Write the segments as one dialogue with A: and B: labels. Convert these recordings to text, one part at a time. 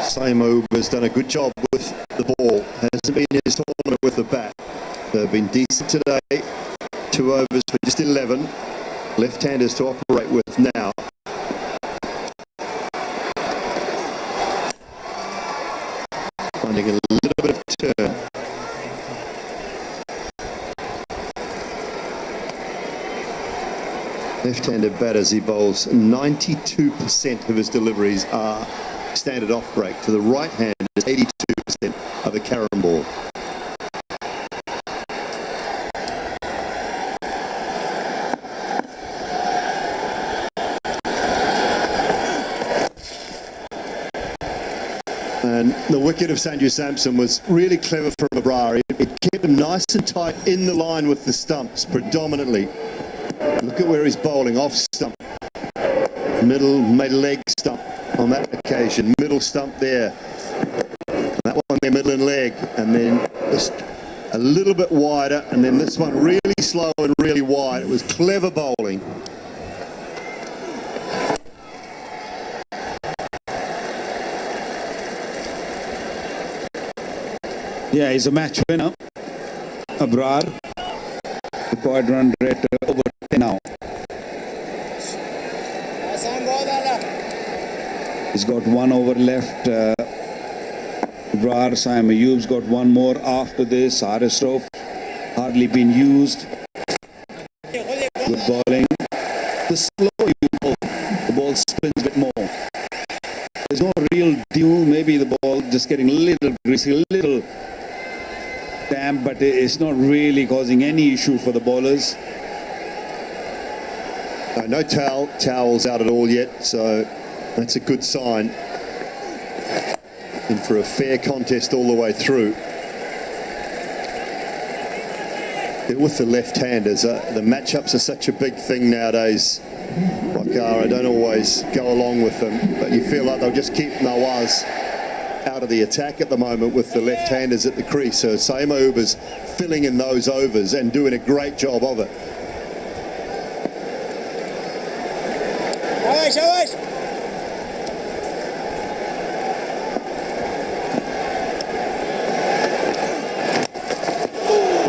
A: Saimo has done a good job with the ball. Hasn't been in his tournament with the bat. They've been decent today. 2 overs for just 11. Left-handers to operate with now. Finding a little bit of turn. Left-handed batters, he bowls 92% of his deliveries are standard off break. To the right hand is 82% of a carom ball. And the wicket of Sanju Samson was really clever from Abrar. It kept him nice and tight in the line with the stumps predominantly. Look at where he's bowling, off stump, middle leg stump on that occasion, middle stump there, that one there middle and leg, and then just a little bit wider, and then this one really slow and really wide. It was clever bowling.
B: Yeah, he's a match winner, Abrar. Required run rate over 10 now. He's got 1 over left. Abrar, Saim Ayub's got 1 more after this. Haris Rauf hardly been used. Good bowling. The slow you bowl, the ball spins a bit more. There's no real dew. Maybe the ball just getting a little greasy, a little damp, but it's not really causing any issue for the bowlers.
A: No towels out at all yet, so that's a good sign. In for a fair contest all the way through. With the left-handers, the matchups are such a big thing nowadays. Wakara don't always go along with them, but you feel like they'll just keep Nawaz out of the attack at the moment with the left-handers at the crease. So Saimo Ayub filling in those overs and doing a great job of it.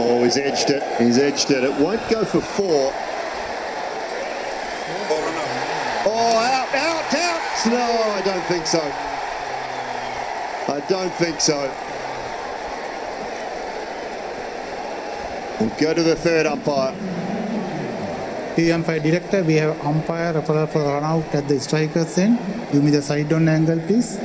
A: Oh, he's edged it. He's edged it. It won't go for 4. Oh, out. No, I don't think so. I don't think so. We'll go to the third umpire.
C: The umpire director, we have umpire referral for run out at the striker's end. Give me the side down angle, please.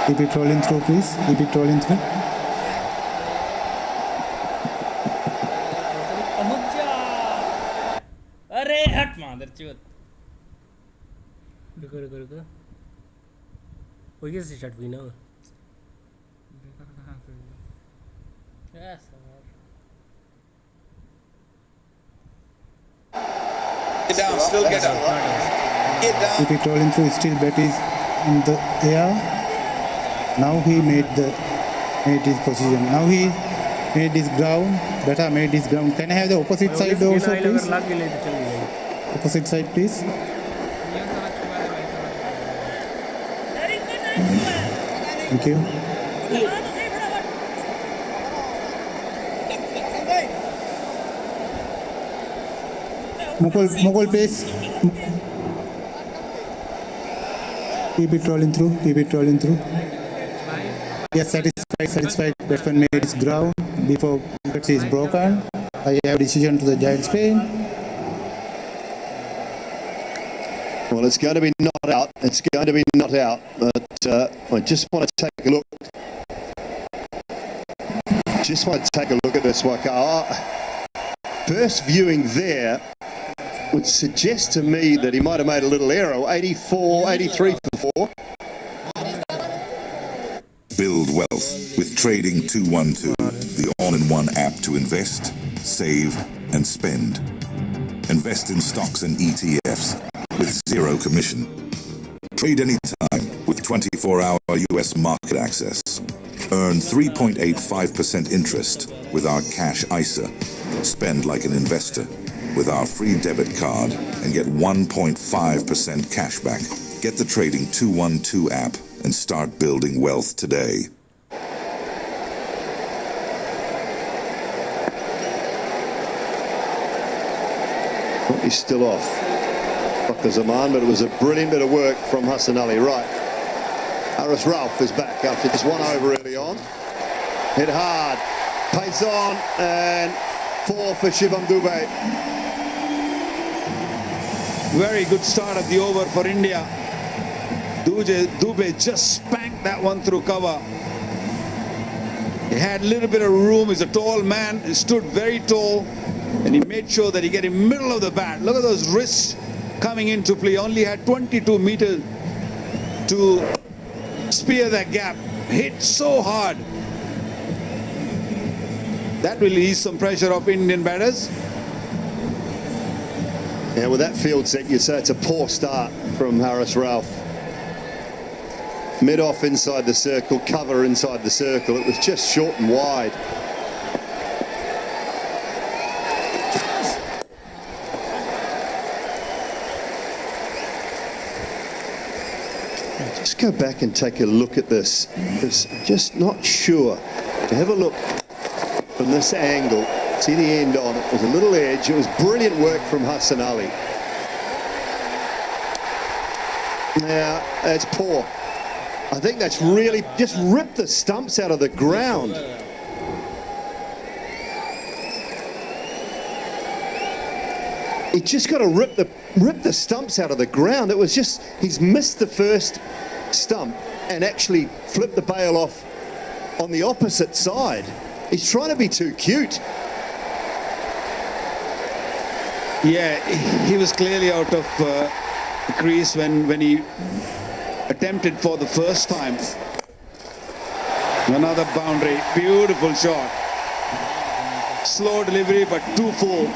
C: Keep it rolling through, please. Keep it rolling through.
D: अरे हट मादर चोद रुको वो कैसे shut भी ना
C: Get down, still get down. Get down. Keep it rolling through, still bat is in the air. Now he made his position. Now he made his ground. Better made his ground. Can I have the opposite side also, please? Opposite side, please. Thank you. Mukul, please. Keep it rolling through. Keep it rolling through. Yes, satisfied. Batsman made his ground before wicket is broken. I have decision to the giant spin.
A: Well, it's going to be not out. It's going to be not out. But I just want to take a look. Just want to take a look at this, Waka. First viewing there would suggest to me that he might have made a little error. 83 for 4.
E: Build wealth with Trading 212, the all-in-one app to invest, save, and spend. Invest in stocks and ETFs with zero commission. Trade anytime with 24-hour US market access. Earn 3.85% interest with our Cash ISA. Spend like an investor with our free debit card and get 1.5% cash back. Get the Trading 212 app and start building wealth today.
A: He's still off. Dr. Zaman, but it was a brilliant bit of work from Hassan Ali. Right. Haris Rauf is back after just one over early on. Hit hard. Pace on and 4 for Shivam Dubey.
B: Very good start of the over for India. Dubey just spanked that one through cover. He had a little bit of room. He's a tall man. He stood very tall. And he made sure that he get in middle of the bat. Look at those wrists coming into play. Only had 22 meters to spear that gap. Hit so hard. That will ease some pressure off Indian batters.
A: Yeah, with that field set, you'd say it's a poor start from Haris Rauf. Mid-off inside the circle, cover inside the circle. It was just short and wide. Just go back and take a look at this, because I'm just not sure. To have a look from this angle, see the end on it, was a little edge. It was brilliant work from Hassan Ali. Now, that's poor. I think that's really just ripped the stumps out of the ground. He just got to rip the stumps out of the ground. It was just, he's missed the first stump and actually flipped the bail off on the opposite side. He's trying to be too cute.
B: Yeah, he was clearly out of crease when he attempted for the first time. Another boundary, beautiful shot. Slow delivery, but too full.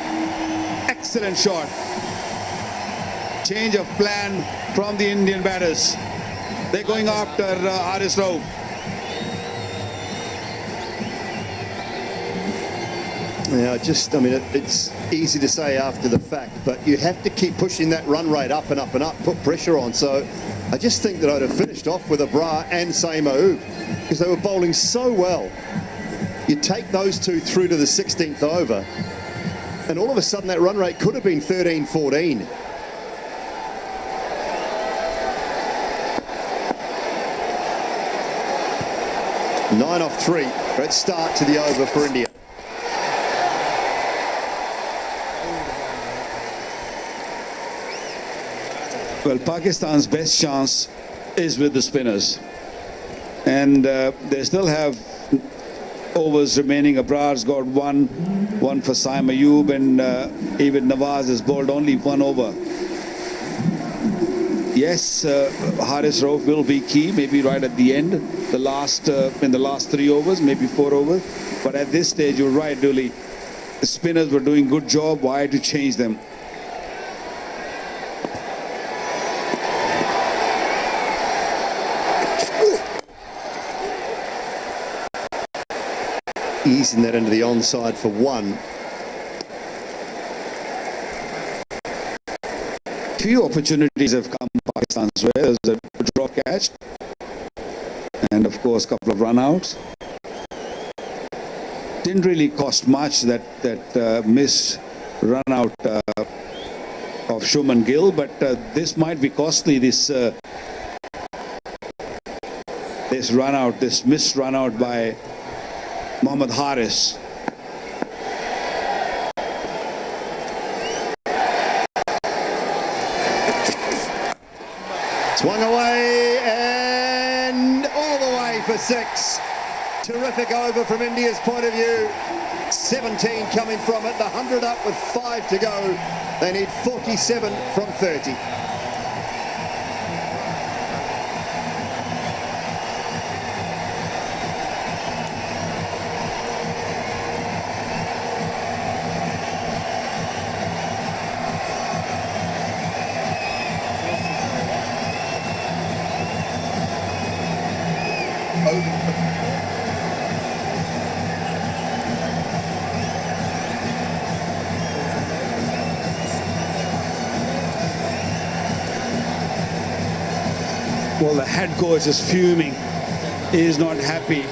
B: Excellent shot. Change of plan from the Indian batters. They're going after Haris Rauf.
A: Yeah, I mean, it's easy to say after the fact, but you have to keep pushing that run rate up and up and up, put pressure on. So I just think that I'd have finished off with Abrar and Saeem Ayub because they were bowling so well. You take those two through to the 16th over, and all of a sudden that run rate could have been 13-14. Nine off 3. Great start to the over for India.
B: Well, Pakistan's best chance is with the spinners. And they still have overs remaining. Abrar's got one for Saeem Ayub, and even Nawaz has bowled only 1 over. Yes, Haris Rauf will be key, maybe right at the end, in the last 3 overs, maybe 4 overs. But at this stage, you're right, Dooley. The spinners were doing good job. Why to change them?
A: Easing that into the onside for 1.
B: Few opportunities have come Pakistan's way. There's a drop catch and of course a couple of run outs. Didn't really cost much, that missed run out of Shubman Gill, but this might be costly, this run out, this missed run out by Mohammad Haris.
A: Swung away and all the way for 6. Terrific over from India's point of view. 17 coming from it, the 100 up with 5 to go. They need 47 from 30.
B: Well, the head coach is fuming. He is not happy.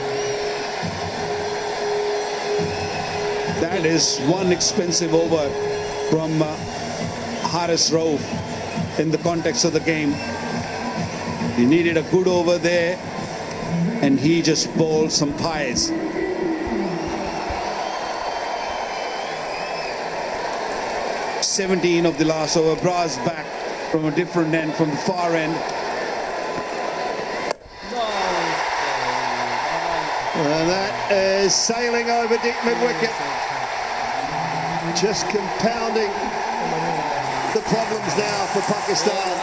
B: That is one expensive over from Haris Rauf in the context of the game. He needed a good over there, and he just bowled some pies. "17 of the last over. Bras back from a different end, from the far end.
A: And that is sailing over deep mid-wicket. Just compounding the problems now for Pakistan.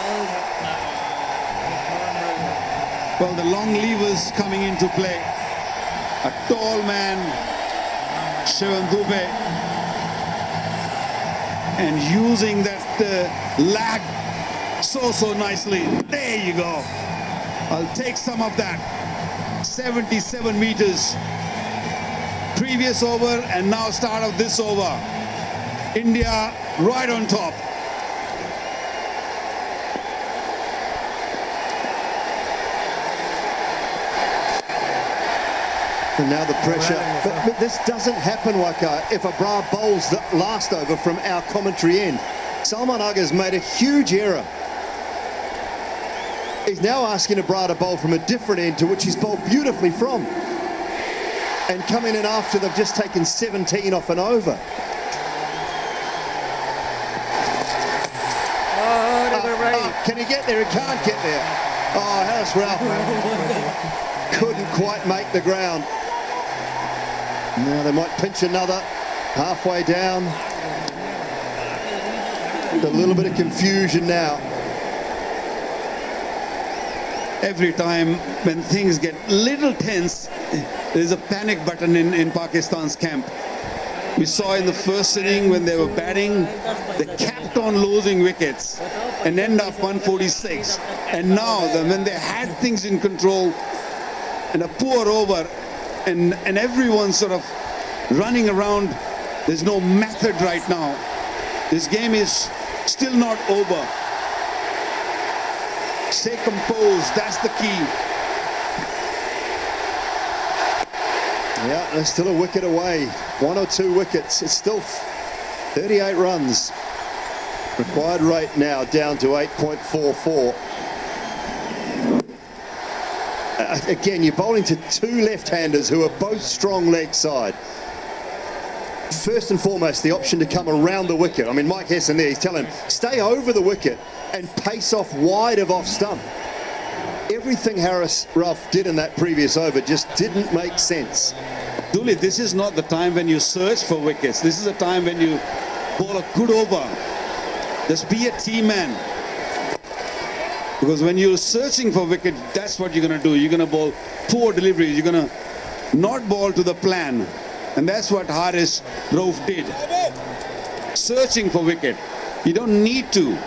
B: Well, the long levers coming into play. A tall man, Shivam Dube, and using that lag so nicely. There you go. I'll take some of that. 77 meters. Previous over and now start of this over. India right on top.
A: And now the pressure. But this doesn't happen, Waqar, if Abrar bowls the last over from our commentary end. Salman Aghar's made a huge error. He's now asking Abrar to bowl from a different end to which he's bowled beautifully from. And coming in after they've just taken 17 off an over. Can he get there? He can't get there. Oh, Haris Rauf couldn't quite make the ground. Now they might pinch another halfway down. A little bit of confusion now.
B: Every time when things get little tense, there's a panic button in Pakistan's camp. We saw in the first inning when they were batting, they kept on losing wickets and end up 146. And now when they had things in control and a poor over and everyone's sort of running around, there's no method right now. This game is still not over. Stay composed, that's the key.
A: Yeah, they're still a wicket away. 1 or 2 wickets. It's still 38 runs. Required rate now down to 8.44. Again, you're bowling to 2 left-handers who are both strong leg side. First and foremost, the option to come around the wicket. I mean, Mike Hesson there, he's telling him, stay over the wicket and pace off wide of off stump. Everything Haris Rauf did in that previous over just didn't make sense.
B: Dooley, this is not the time when you search for wickets. This is a time when you bowl a good over. Just be a team man. Because when you're searching for wicket, that's what you're going to do. You're going to bowl poor deliveries. You're going to not bowl to the plan. And that's what Haris Rauf did. Searching for wicket. You don't need to.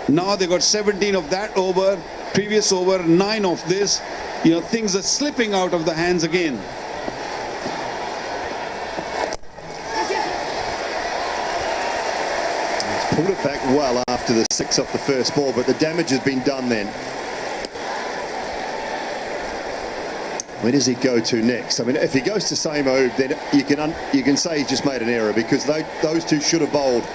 B: Now they got 17 of that over. Previous over, 9 of this. You know, things are slipping out of the hands again.
A: Pulled it back well after the 6 off the first ball, but the damage has been done then. Where does he go to next? I mean, if he goes to Samoa, then you can say he just made an error, because those two should have bowled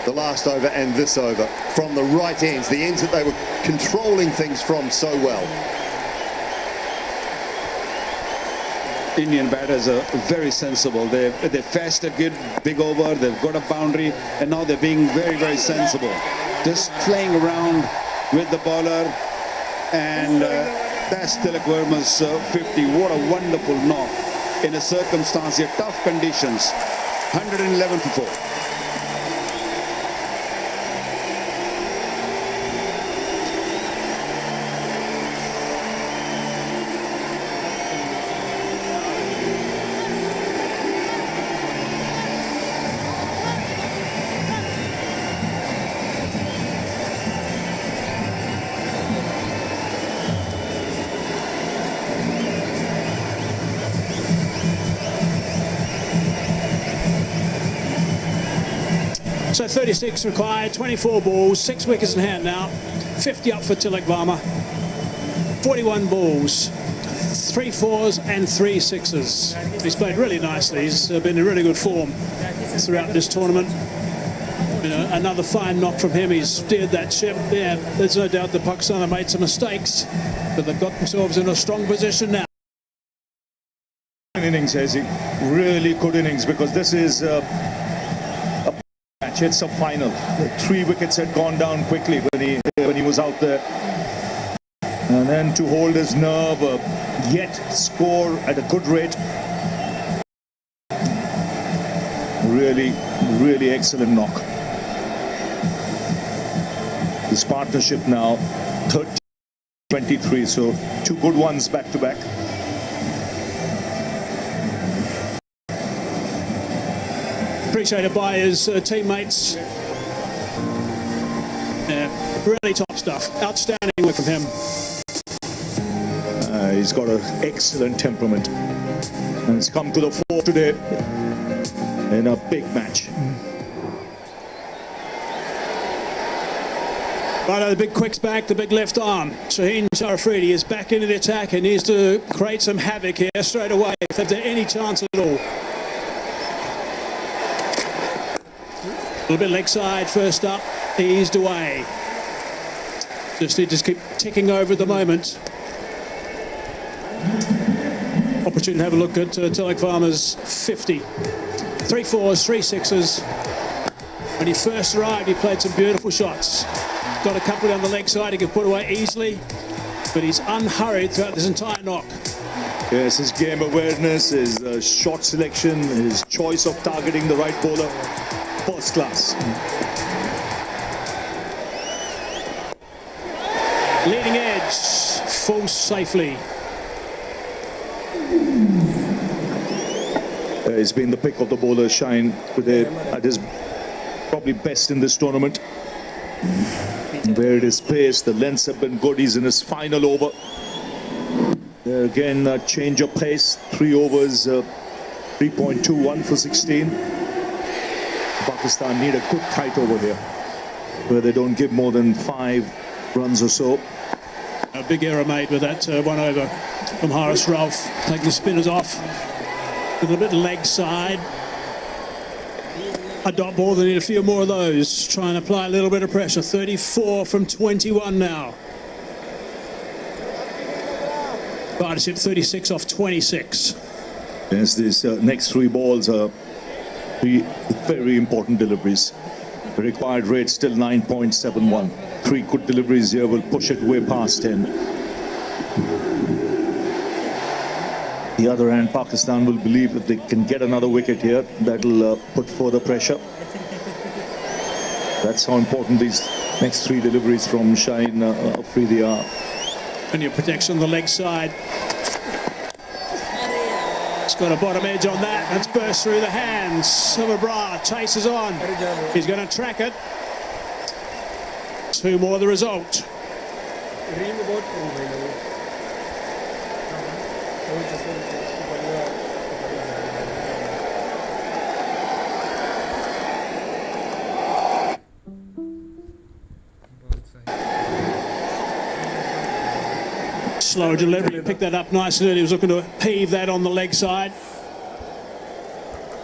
A: the last over and this over from the right ends, the ends that they were controlling things from so well.
B: Indian batters are very sensible. They fetched a good big over, they've got a boundary, and now they're being very sensible. Just playing around with the bowler, and that's Tilak Verma's 50. What a wonderful knock in a circumstance here, tough conditions. 111 for 4.
F: So 36 required, 24 balls, 6 wickets in hand now. 50 up for Tilak Varma. 41 balls, 3 fours and 3 sixes. He's played really nicely. He's been in really good form throughout this tournament. You know, another fine knock from him. He's steered that ship. Yeah, there's no doubt that Pakistan have made some mistakes, but they've got themselves in a strong position now.
B: Innings, Hezi. Really good innings, because this is a match. It's a final. The 3 wickets had gone down quickly when he was out there, and then to hold his nerve, yet score at a good rate. Really excellent knock. This partnership now 30-23, so 2 good ones back to back.
F: Appreciated by his teammates. Yeah, really top stuff. Outstanding work from him.
B: He's got an excellent temperament, and it's come to the fore today in a big match.
F: Right, the big quick's back, the big left arm. Shaheen Sharafridi is back into the attack and needs to create some havoc here straight away if there's any chance at all. A little bit leg side first up, eased away. Just need to keep ticking over at the moment. Opportunity to have a look at Tilak Varma's 50. 3 fours, 3 sixes. When he first arrived, he played some beautiful shots. Got a couple down the leg side he could put away easily, but he's unhurried throughout this entire knock.
B: Yes, his game awareness, his shot selection, his choice of targeting the right bowler, first class.
F: Leading edge, falls safely.
B: He's been the pick of the bowler, Shine, today at his probably best in this tournament. Where his pace, the lengths have been good. He's in his final over. There again, a change of pace. 3 overs, 3.21 for 16. Pakistan need a good tight over here, where they don't give more than 5 runs or so.
F: A big error made with that 1 over from Haris Rauf, taking the spinners off. A little bit leg side. A dot ball, they need a few more of those. Try and apply a little bit of pressure. 34 from 21 now. Partnership 36 off 26.
B: Yes, these next 3 balls are 3 very important deliveries. The required rate still 9.71. 3 good deliveries here will push it way past 10. The other hand, Pakistan will believe that they can get another wicket here. That'll put further pressure. That's how important these next 3 deliveries from Shaheen Afridi are.
F: And your protection on the leg side. It's got a bottom edge on that. That's burst through the hands of Abrar. Chases on. He's going to track it. 2 more the result. Slow delivery, picked that up nicely. He was looking to heave that on the leg side.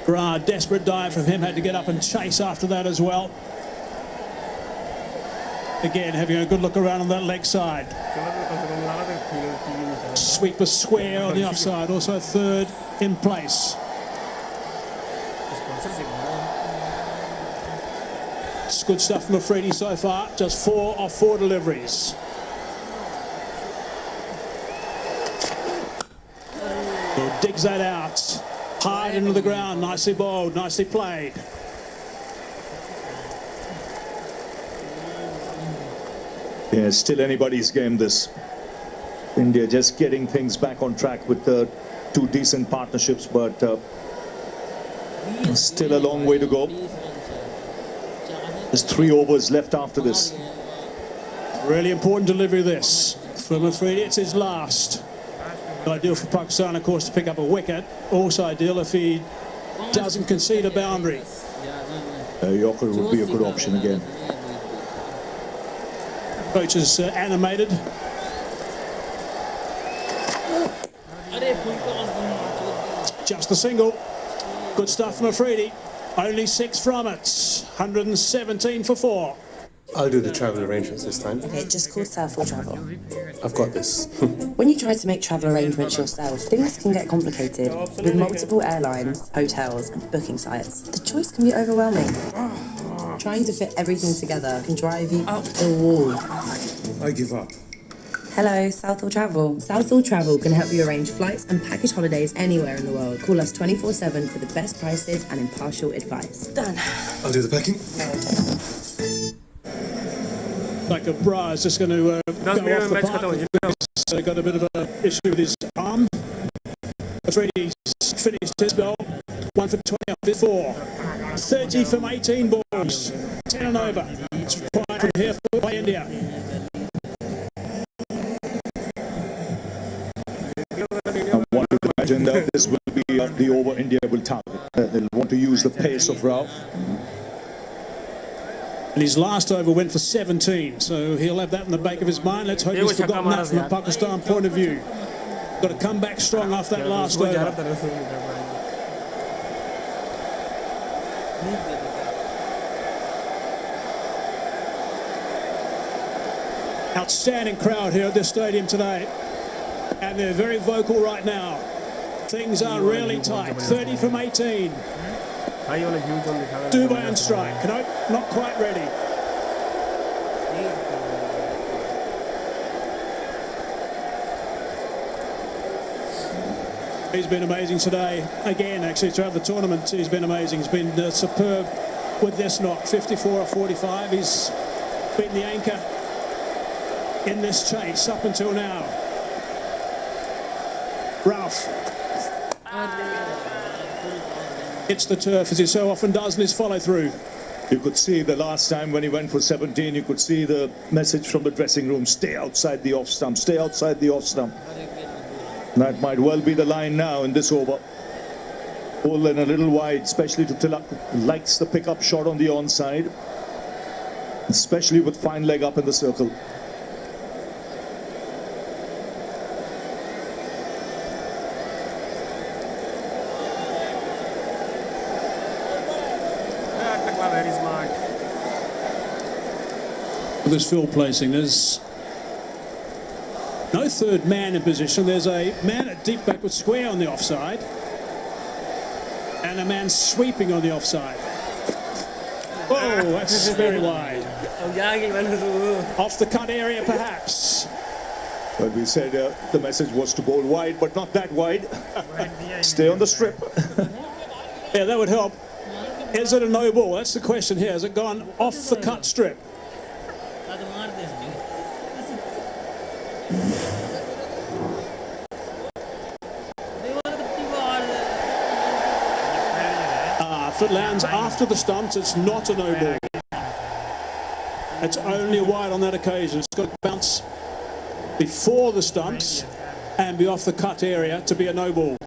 F: Desperate dive from him, had to get up and chase after that as well. Again, having a good look around on that leg side. Sweeper square on the offside, also 3rd in place. It's good stuff from Afridi so far, just 4 off 4 deliveries. He digs that out, hard into the ground, nicely bowled, nicely played.
B: Yeah, still anybody's game this. India just getting things back on track with 2 decent partnerships, but still a long way to go. There's 3 overs left after this.
F: Really important delivery this from Afridi. It's his last. Ideal for Pakistan, of course, to pick up a wicket. Also ideal if he doesn't concede a boundary.
G: Yorker would be a good option again.
F: Coach is animated. Just a single. Good stuff from Afridi. Only 6 from it. 117 for 4.
H: I'll do the travel arrangements this time.
I: Okay, just call Southall Travel.
H: I've got this.
I: When you try to make travel arrangements yourself, things can get complicated. With multiple airlines, hotels, and booking sites, the choice can be overwhelming. Trying to fit everything together can drive you up the wall.
H: I give up.
I: Hello, Southall Travel. Southall Travel can help you arrange flights and package holidays anywhere in the world. Call us 24/7 for the best prices and impartial advice. Done.
H: I'll do the packing.
F: Like a bra is just going to go off the park. So got a bit of an issue with his arm. Afridi's finished his ball. 1 for 20 up before. 30 from 18 balls. 10 and over. It's required from here by India.
G: I want to imagine that this will be the over India will target. They'll want to use the pace of Rao.
F: And his last over went for 17, so he'll have that in the back of his mind. Let's hope he's forgotten that from a Pakistan point of view. Got to come back strong after that last over. Outstanding crowd here at this stadium today. And they're very vocal right now. Things are really tight. 30 from 18. Dubai on strike. No, not quite ready. He's been amazing today. Again, actually, throughout the tournament, he's been amazing. He's been superb with this knock. 54 or 45. He's been the anchor in this chase up until now. Ralph. Hits the turf as he so often does in his follow-through.
G: You could see the last time when he went for 17, you could see the message from the dressing room, stay outside the off stump, stay outside the off stump. That might well be the line now in this over. Pull in a little wide, especially to Tilak, likes the pickup shot on the onside, especially with fine leg up in the circle.
F: This field placing, there's no third man in position. There's a man at deep backward square on the offside and a man sweeping on the offside. Oh, that's very wide. Off the cut area perhaps.
G: Well, we said the message was to bowl wide, but not that wide. Stay on the strip.
F: Yeah, that would help. Is it a no ball? That's the question here. Has it gone off the cut strip? If it lands after the stumps, it's not a no ball. It's only wide on that occasion. It's got to bounce before the stumps and be off the cut area to be a no ball.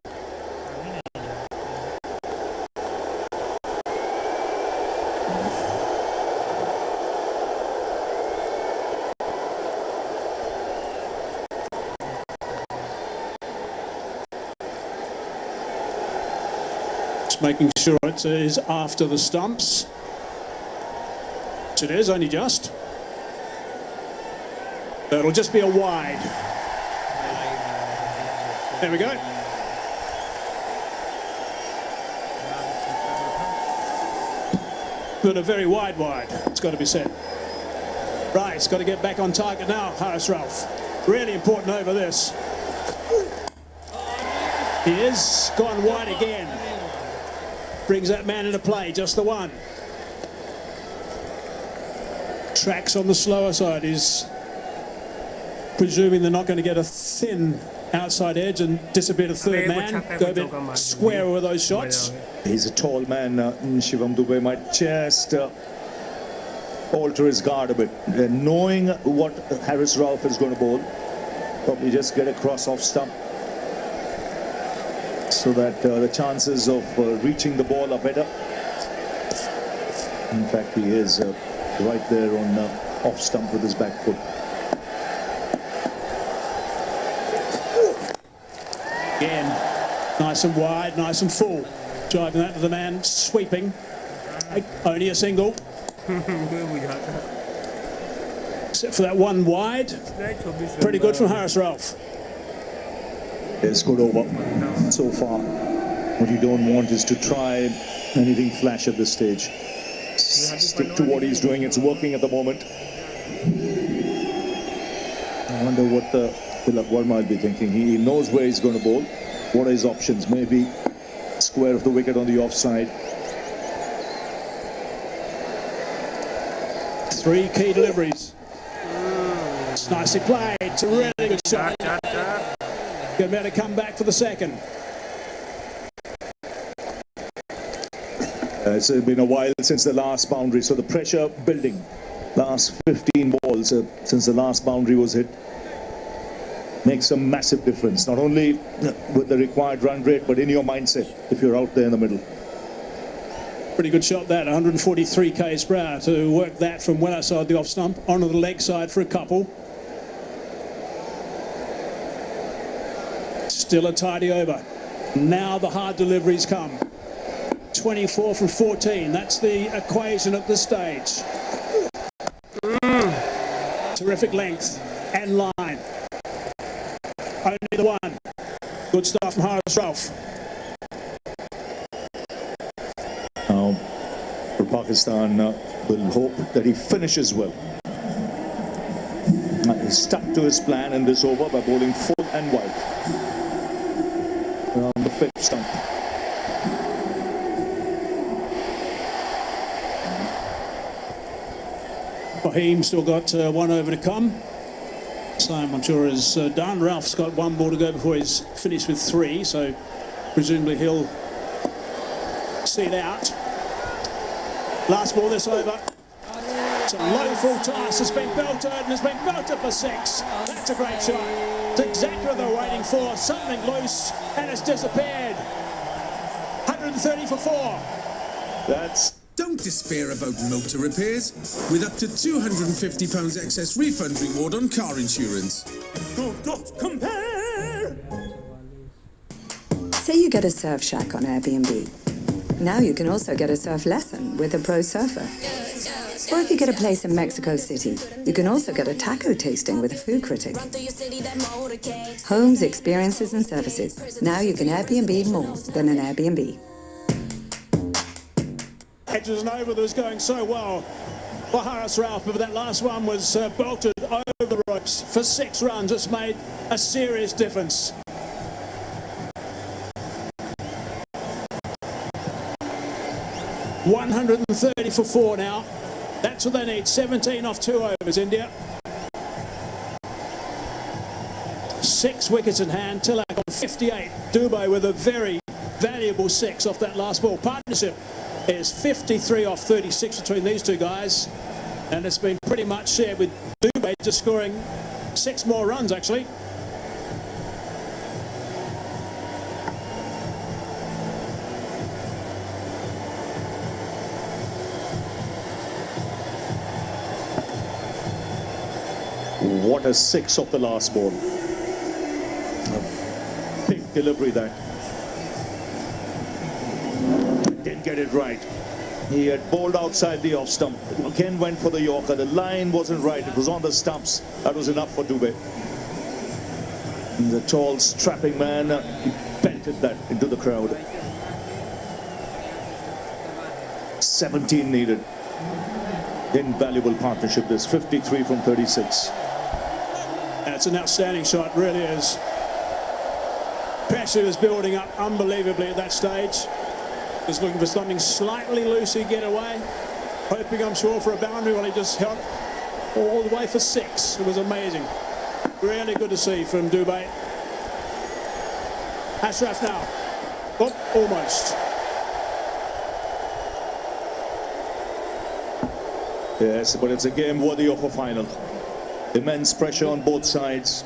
F: Making sure it is after the stumps. It is only just. That'll just be a wide. There we go. But a very wide, it's got to be said. Right, it's got to get back on target now, Haris Rauf. Really important over this. He is gone wide again. Brings that man into play, just the one. Tracks on the slower side. He's presuming they're not going to get a thin outside edge and disappear to third man. Go a bit square with those shots.
G: He's a tall man. Shivam Dube might just alter his guard a bit. Knowing what Haris Rauf is going to bowl, probably just get across off stump, so that the chances of reaching the ball are better. In fact, he is right there on off stump with his back foot.
F: Again, nice and wide, nice and full. Driving that to the man, sweeping. Only a single. Except for that one wide. Pretty good from Haris Rauf.
G: It's good over so far. What you don't want is to try anything flash at this stage. Stick to what he's doing. It's working at the moment. I wonder what Tilak Varma will be thinking. He knows where he's going to bowl. What are his options? Maybe square of the wicket on the offside.
F: 3 key deliveries. It's nicely played. It's a really good shot. Going to be able to come back for the second.
G: It's been a while since the last boundary, so the pressure building. Last 15 balls since the last boundary was hit makes a massive difference, not only with the required run rate, but in your mindset if you're out there in the middle.
F: Pretty good shot that, 143 k's per hour to work that from well outside the off stump onto the leg side for a couple. Still a tidy over. Now the hard deliveries come. 24 from 14, that's the equation at this stage. Terrific length and line. Only the one. Good stuff from Haris Rauf.
G: Now, for Pakistan, will hope that he finishes well. He's stuck to his plan in this over by bowling full and wide. Around the 5th stump.
F: Fahim still got 1 over to come. Same, I'm sure, is done. Ralph's got 1 ball to go before he's finished with 3, so presumably he'll see it out. Last ball this over. It's a low full toss. It's been belted and it's been belted for 6. That's a great shot. It's exactly what they're waiting for. Something loose and it's disappeared. 130 for 4.
G: That's...
J: Don't despair about motor repairs. With up to £250 excess refund reward on car insurance.
K: Compare! Say you get a surf shack on Airbnb. Now you can also get a surf lesson with a pro surfer. Or if you get a place in Mexico City, you can also get a taco tasting with a food critic. Homes, experiences and services. Now you can Airbnb more than an Airbnb.
F: Edges and over that was going so well for Haris Rauf, but that last one was belted over the ropes for 6 runs. It's made a serious difference. $130 for 4 now. That's what they need. 17 off 2 overs, India. 6 wickets in hand. Tilak on 58. Dubey with a very valuable 6 off that last ball. Partnership is 53 off 36 between these two guys, and it's been pretty much shared with Dubey just scoring 6 more runs actually.
G: What a 6 off the last ball. A big delivery that. Didn't get it right. He had bowled outside the off stump. Again went for the Yorker. The line wasn't right. It was on the stumps. That was enough for Dubey. And the tall, strapping man, he belted that into the crowd. 17 needed. Invaluable partnership this. 53 from 36.
F: That's an outstanding shot, really is. Pressure is building up unbelievably at that stage. Just looking for something slightly loose to get away. Hoping, I'm sure, for a boundary while he just held all the way for 6. It was amazing. Really good to see from Dubey. Ashraf now. Oh, almost.
G: Yes, but it's a game worthy of a final. Immense pressure on both sides.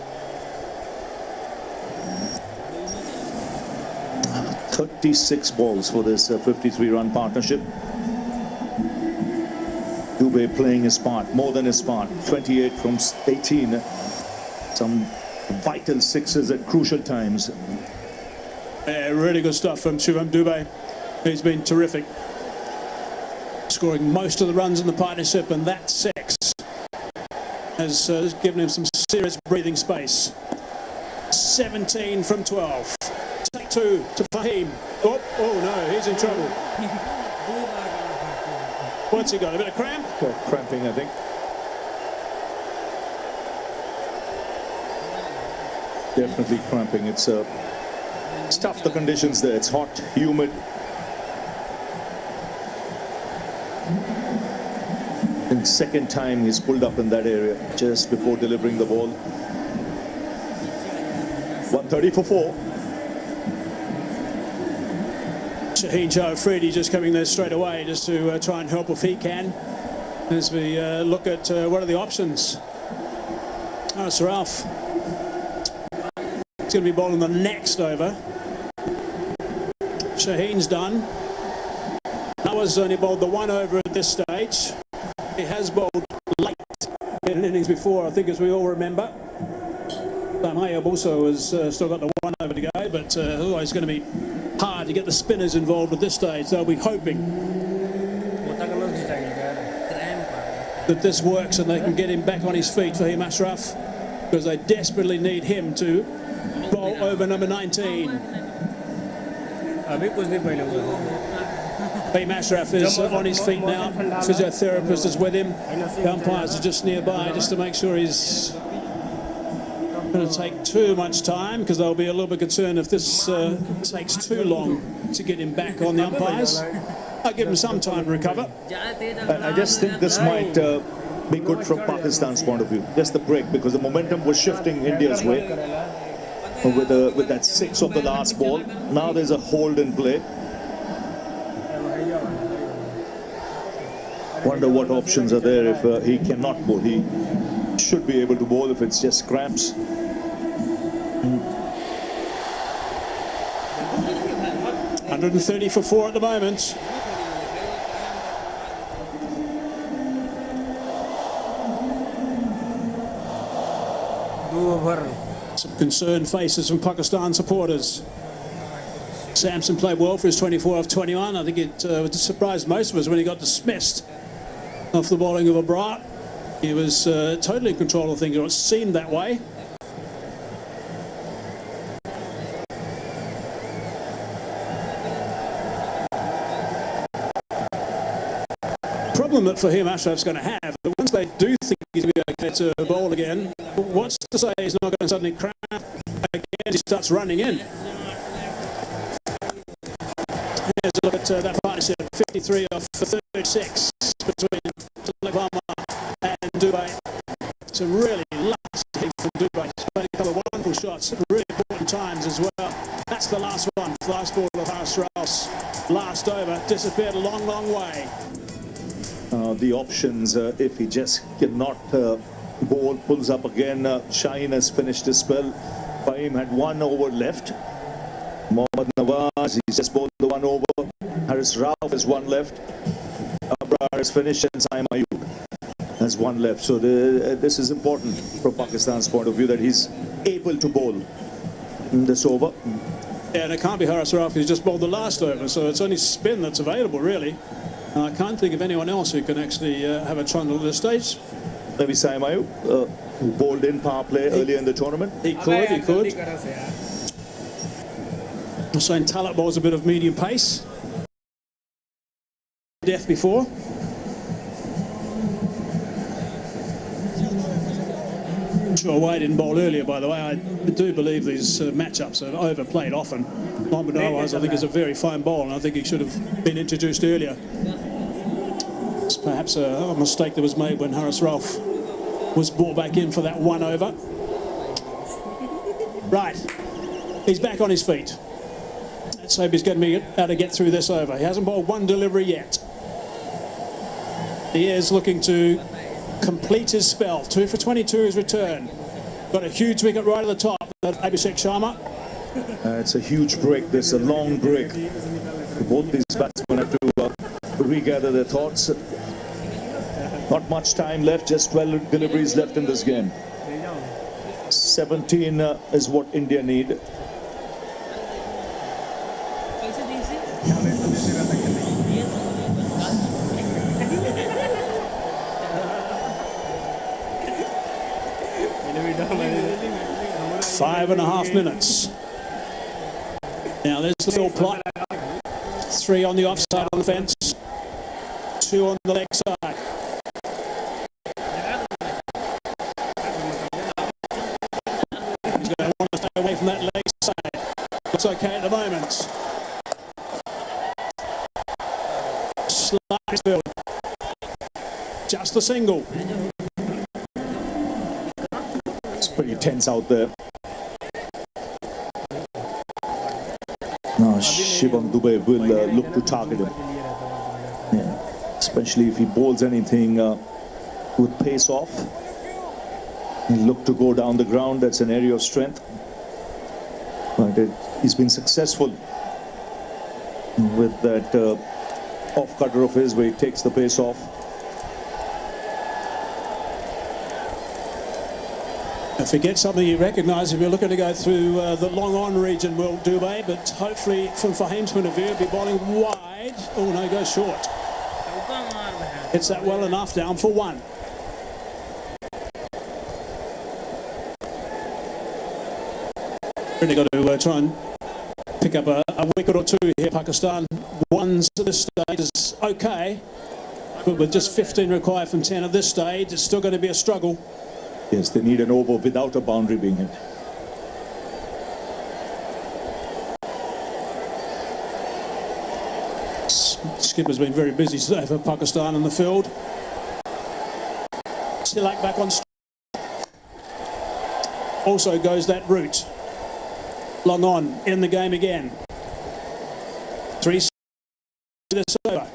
G: 36 balls for this 53-run partnership. Dubey playing his part, more than his part. 28 from 18. Some vital sixes at crucial times.
F: Yeah, really good stuff from Shivam Dubey. He's been terrific, scoring most of the runs in the partnership, and that six has given him some serious breathing space. 17 from 12. Take two to Fahim. Oh no, he's in trouble. What's he got? A bit of cramp?
G: Cramping, I think. Definitely cramping. It's tough, the conditions there. It's hot, humid. And second time he's pulled up in that area just before delivering the ball. 130 for 4.
F: Shaheen Jafridi just coming there straight away just to try and help if he can, as we look at what are the options. Saraf is going to be bowling the next over. Shaheen's done. Nawa's only bowled the one over at this stage. He has bowled late in an innings before, I think, as we all remember. Hayab also has still got the one over to go, but otherwise it's going to be hard to get the spinners involved at this stage. They'll be hoping that this works and they can get him back on his feet for him, Ashraf, because they desperately need him to bowl over number 19. Fahim Ashraf is on his feet now. Physiotherapist is with him. The umpires are just nearby just to make sure he's going to take too much time, because they'll be a little bit concerned if this takes too long to get him back on the umpires. I'll give him some time to recover.
G: I just think this might be good from Pakistan's point of view. Just the break, because the momentum was shifting India's way with that 6 of the last ball. Now there's a hold in play. Wonder what options are there if he cannot bowl. He should be able to bowl if it's just cramps.
F: 130 for 4 at the moment. Some concerned faces from Pakistan supporters. Samson played well for his 24 off 21. I think it surprised most of us when he got dismissed off the bowling of Abrar. He was totally in control of things, or it seemed that way. Problem that for him Ashraf's going to have, but once they do think he's going to be okay to bowl again, what's to say he's not going to suddenly cramp again? He starts running in. Here's a look at that partnership. 53 off for 36 between Tilak Varma and Dubey. It's a really last hit from Dubey. He's played a couple of wonderful shots at really important times as well. That's the last one. Last ball of Haris Raus. Last over. Disappeared a long, long way.
G: The options, if he just cannot bowl, pulls up again. Shaheen has finished his spell. Fahim had 1 over left. Mohammad Nawaz, he's just bowled the 1 over. Haris Rauf has 1 left. Abrar has finished, and Saim Ayub has 1 left. So this is important from Pakistan's point of view, that he's able to bowl in this over.
F: Yeah, and it can't be Haris Rauf, who's just bowled the last over, so it's only spin that's available, really. I can't think of anyone else who can actually have a trundle at this stage.
G: Maybe Saim Ayub, who bowled in power play earlier in the tournament.
F: He could. Hussain Talab bowls a bit of medium pace. Death before. Sure, Wade didn't bowl earlier, by the way. I do believe these matchups are overplayed often. Mohammad Nawaz, I think, is a very fine bowler, and I think he should have been introduced earlier. It's perhaps a mistake that was made when Haris Rauf was brought back in for that 1 over. Right, he's back on his feet. Let's hope he's going to be able to get through this over. He hasn't bowled 1 delivery yet. He is looking to complete his spell. 2 for 22 his return. Got a huge wicket right at the top of Abhishek Sharma.
G: It's a huge break. There's a long break. Both these batsmen have to regather their thoughts. Not much time left, just 12 deliveries left in this game. 17 is what India need.
F: Five and a half minutes. Now there's the field plot. 3 on the offside on the fence. 2 on the leg side. He's going to want to stay away from that leg side. Looks okay at the moment. Slight field. Just the single.
G: It's pretty tense out there. Now Shivam Dube will look to target him. Yeah. Especially if he bowls anything with pace off. He'll look to go down the ground. That's an area of strength. But he's been successful with that off cutter of his where he takes the pace off.
F: If you get something you recognise, if you're looking to go through the long on region, Will Dubé, but hopefully from Fahim's point of view, he'll be bowling wide. Oh no, goes short. Hits that well enough, down for 1. Really got to try and pick up a wicket or 2 here, Pakistan. 1s at this stage is okay, but with just 15 required from 10 at this stage, it's still going to be a struggle.
G: Yes, they need an over without a boundary being hit.
F: Skipper's been very busy today for Pakistan in the field. Tilak back on. Also goes that route. Long on in the game again. 3 this over.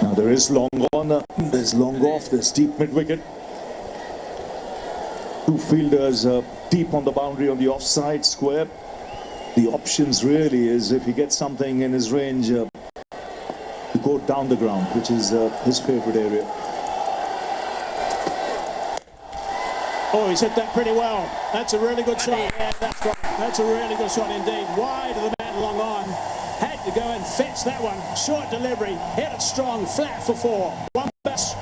G: Now there is long on, there's long off, there's deep mid wicket. 2 fielders deep on the boundary on the offside square. The options really is if he gets something in his range to go down the ground, which is his favourite area.
F: Oh, he's hit that pretty well. That's a really good shot. Yeah, that's right. That's a really good shot indeed. Wide of the man, long on. Had to go and fetch that one. Short delivery. Hit it strong. Flat for 4. 1 best.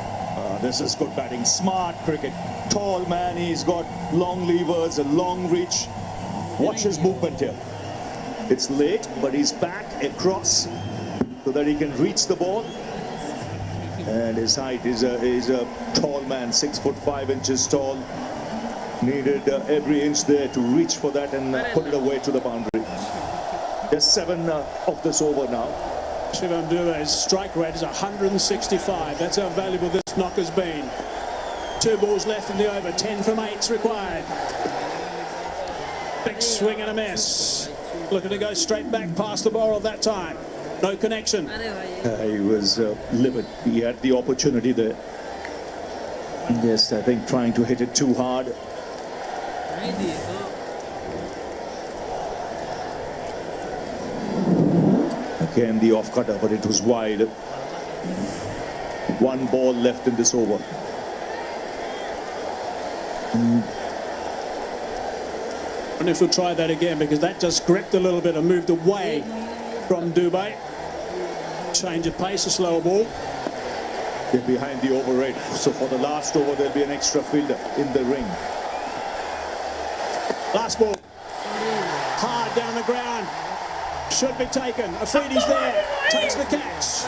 G: This is good batting. Smart cricket. Tall man. He's got long levers, a long reach. Watch his movement here. It's late, but he's back across so that he can reach the ball. And his height is a tall man, 6'5" tall. Needed every inch there to reach for that and put it away to the boundary. Just 7 of this over now.
F: Shivam Dube's strike rate is 165. That's how valuable this knock has been. 2 balls left in the over. 10 from 8's required. Big swing and a miss. Looking to go straight back past the bowler that time. No connection.
G: He was livid. He had the opportunity there. Yes, I think trying to hit it too hard. Again, the off cutter, but it was wide. 1 ball left in this over.
F: I wonder if we'll try that again, because that just gripped a little bit and moved away from Dube. Change of pace, a slower ball.
G: They're behind the over rate, so for the last over there'll be an extra fielder in the ring.
F: Last ball. Hard down the ground. Should be taken. Afridi's there. Takes the catch.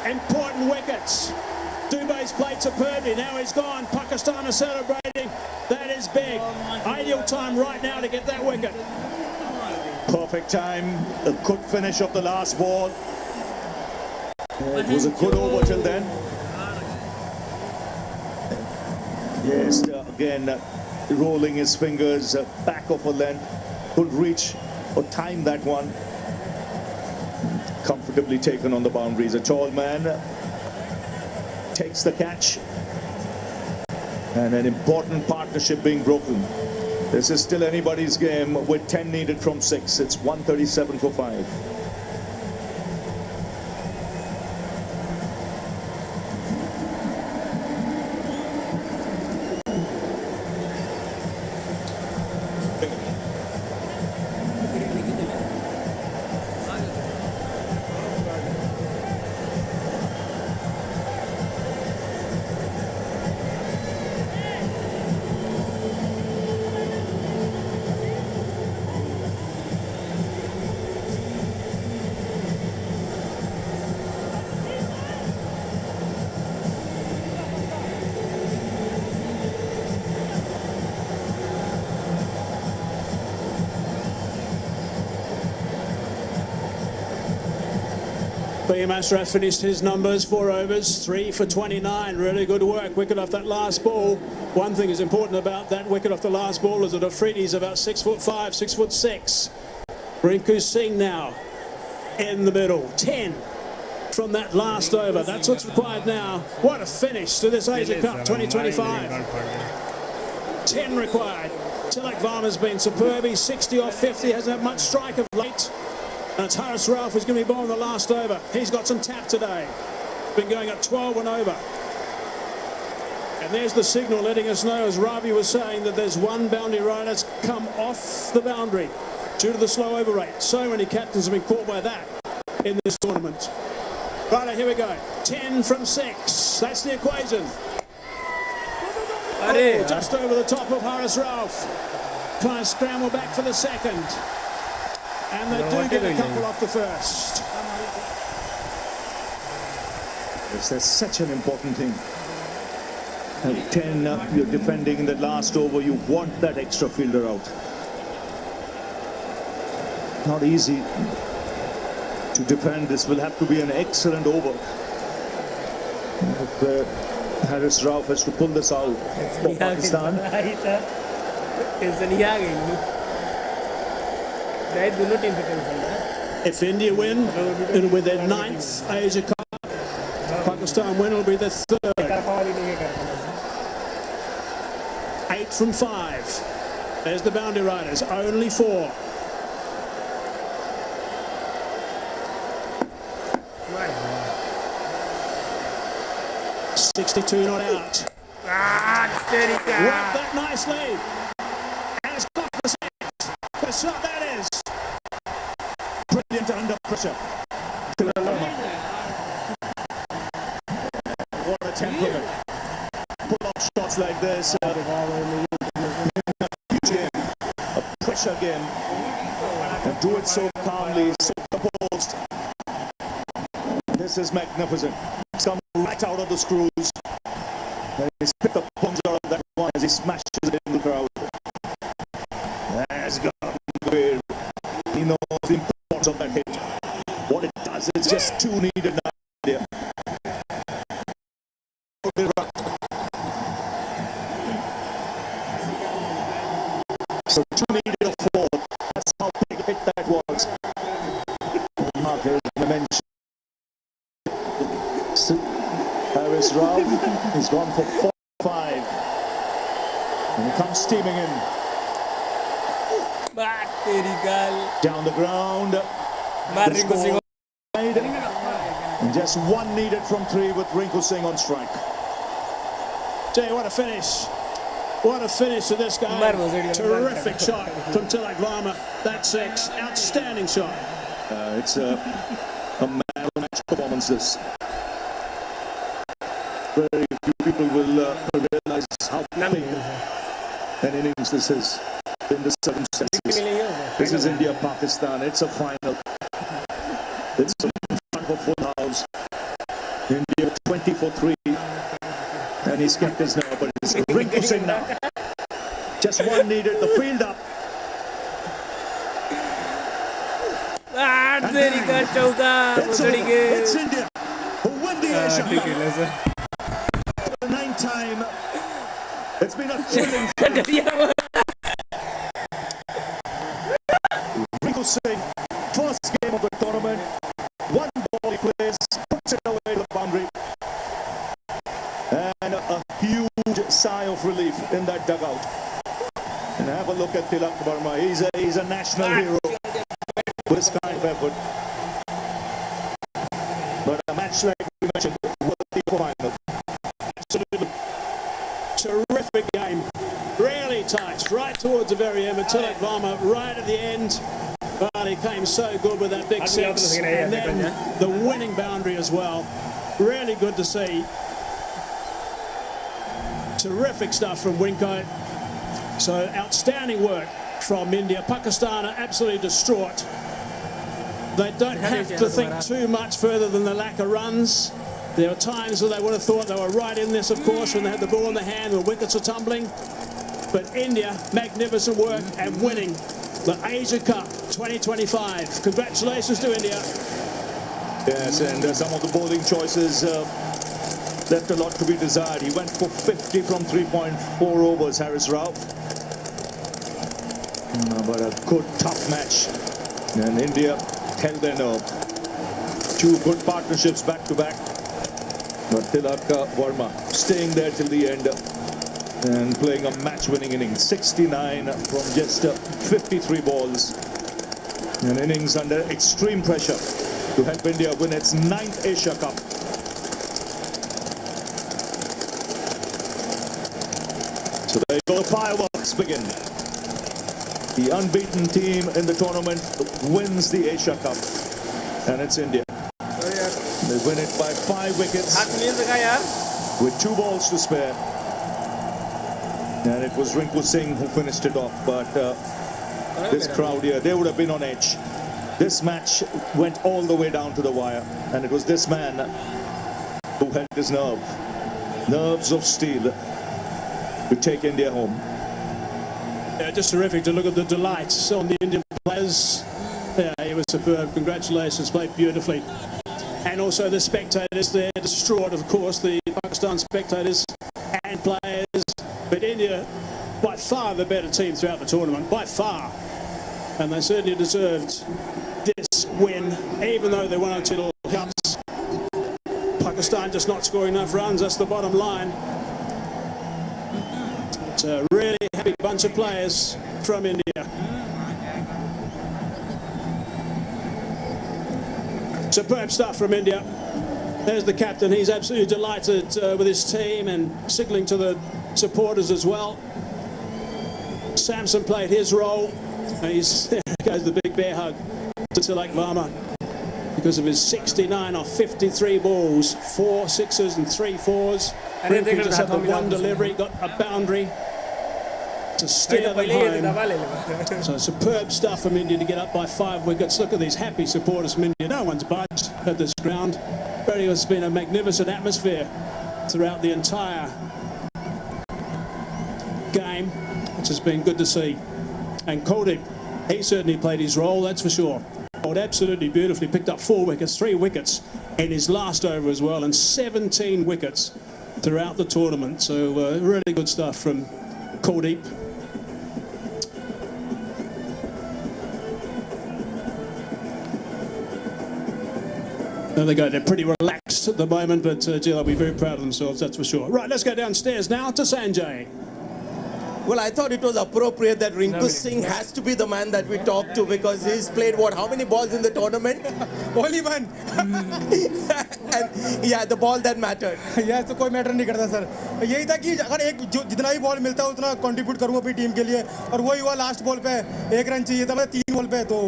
F: Important wickets. Dube's played superbly. Now he's gone. Pakistan are celebrating. That is big. Ideal time right now to get that wicket.
G: Perfect time. A good finish of the last ball. It was a good over till then. Yes, again, rolling his fingers back of a length. Could reach or time that one. Comfortably taken on the boundaries. A tall man takes the catch. And an important partnership being broken. This is still anybody's game with 10 needed from 6. It's 137 for 5.
F: BM Ashraf finished his numbers, 4 overs, 3 for 29. Really good work. Wicket off that last ball. One thing is important about that wicket off the last ball is that Afridi's about 6'5", 6'6". Rinku Singh now in the middle. 10 from that last over. That's what's required now. What a finish to this Asia Cup 2025. 10 required. Tilak Varma's been superb. He's 60 off 50. Hasn't had much strike of late. And it's Haris Rauf who's going to be bowling the last over. He's got some tap today. Been going at 12 and over. And there's the signal letting us know, as Ravi was saying, that there's one boundary rider that's come off the boundary due to the slow over rate. So many captains have been caught by that in this tournament. Right, here we go. 10 from 6. That's the equation. Oh, just over the top of Haris Rauf. Trying to scramble back for the second. And they do get a couple off the first.
G: Yes, that's such an important thing. At 10, you're defending in the last over. You want that extra fielder out. Not easy to defend. This will have to be an excellent over. If Haris Rauf has to pull this out for Pakistan.
F: If India win, it'll be their 9th Asia Cup. Pakistan win, it'll be their 3rd. 8 from 5. There's the boundary riders, only 4. .62 not out. Worked that nicely. And it's got the set. The shot that is.
G: Brilliant under pressure. What a temperament. Pull off shots like this. A pressure game. And do it so calmly, so composed. This is magnificent. It's come right out of the screws. He's picked the punch out of that one as he smashes it in the crowd. That's gone weird. He knows the importance of that hit. What it does is just 2 needed now. There. So 2 needed a 4. That's how big a hit that was. Mark has mentioned. Haris Rauf is gone for 4-5. And he comes steaming in. Down the ground. And just 1 needed from 3 with Rinku Singh on strike.
F: Jay, what a finish. What a finish to this guy. Terrific shot from Tilak Varma. That's 6. Outstanding shot.
G: It's a man-of-the-match performance, this. Very few people will realize how big an innings this is in the circumstances. This is India-Pakistan. It's a final. It's a front for full house. India 20 for 3. And he's kept his number, but it's Rinku Singh now. Just 1 needed. The field up. It's India who win the Asia Cup. For the 9th time. It's been a thrilling Rinku Singh, first game of the tournament. 1 ball he plays, puts it away to the boundary. And a huge sigh of relief in that dugout. And have a look Tilak Verma. He's a national hero with this kind of effort. But a match like we mentioned, worthy for final.
F: Absolutely terrific game. Really tight, right towards the very end. But Tilak Verma right at the end. But he came so good with that big six. And then the winning boundary as well. Really good to see. Terrific stuff from Winko. So outstanding work from India. Pakistan are absolutely distraught. They don't have to think too much further than the lack of runs. There are times where they would have thought they were right in this, of course, when they had the ball in the hand, the wickets are tumbling. But India, magnificent work and winning the Asia Cup 2025. Congratulations to India.
G: Yes, and some of the bowling choices left a lot to be desired. He went for 50 from 3.4 overs, Haris Rao. But a good, tough match. And India held their nerve. Two good partnerships back to back. But Tilak Verma staying there till the end and playing a match-winning innings. 69 from just 53 balls. An innings under extreme pressure to help India win its 9th Asia Cup. So there you go, the fireworks begin. The unbeaten team in the tournament wins the Asia Cup. And it's India. They win it by 5 wickets with 2 balls to spare. And it was Rinku Singh who finished it off. But this crowd here, they would have been on edge. This match went all the way down to the wire. And it was this man who held his nerves of steel to take India home.
F: Yeah, just terrific to look at the delights on the Indian players. Yeah, he was superb. Congratulations, played beautifully. And also the spectators, they're distraught, of course, the Pakistan spectators and players. But India, by far the better team throughout the tournament, by far. And they certainly deserved this win, even though they won until cups. Pakistan just not scoring enough runs, that's the bottom line. It's a really happy bunch of players from India. Superb stuff from India. There's the captain. He's absolutely delighted with his team and signalling to the supporters as well. Samson played his role. And there goes the big bear hug to Tilak Verma because of his 69 off 53 balls, 4 sixes and 3 fours. Rinku just had the one delivery, got a boundary to steer them home. So superb stuff from India to get up by 5 wickets. Look at these happy supporters from India. No one's budged at this ground. It's been a magnificent atmosphere throughout the entire game, which has been good to see. And Kuldeep, he certainly played his role, that's for sure. Bowled absolutely beautifully, picked up 4 wickets, 3 wickets in his last over as well, and 17 wickets throughout the tournament. So really good stuff from Kuldeep. There they go, they're pretty relaxed at the moment, but gee, they'll be very proud of themselves, that's for sure. Right, let's go downstairs now to Sanjay.
L: Well, I thought it was appropriate that Rinku Singh has to be the man that we talk to because he's played, how many balls in the tournament?
M: Only one.
L: And yeah, the ball that mattered.
M: Yeah, तो कोई matter नहीं करता sir. यही था कि अगर जितना ही ball मिलता है उतना कंट्रीब्यूट करूँगा अपनी टीम के लिए और वही हुआ लास्ट बॉल पे 1 रन चाहिए था मैं 3 बॉल पे तो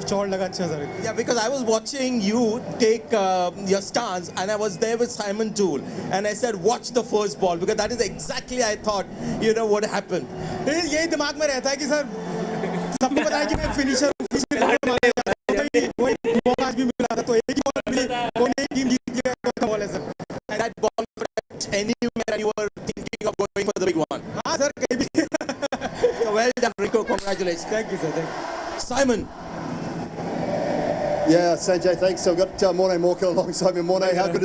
M: शॉट लगा अच्छा sir.
L: Yeah, because I was watching you take your stance and I was there with Simon Toole and I said watch the first ball because that is exactly I thought what happened.
M: यही दिमाग में रहता है कि sir सबको पता है कि मैं फिनिशर आज भी मिला था तो एक ही बॉल मिली कोई नहीं टीम जीत गई तो बॉल है sir.
L: And that ball anywhere you were thinking of going for the big one.
M: हाँ सर कहीं भी.
L: Well done Rinku, congratulations.
M: Thank you sir. Thank you.
L: Simon.
A: Yeah, Sanjay, thanks. So I've got Morne Morkel alongside me. Morne, how good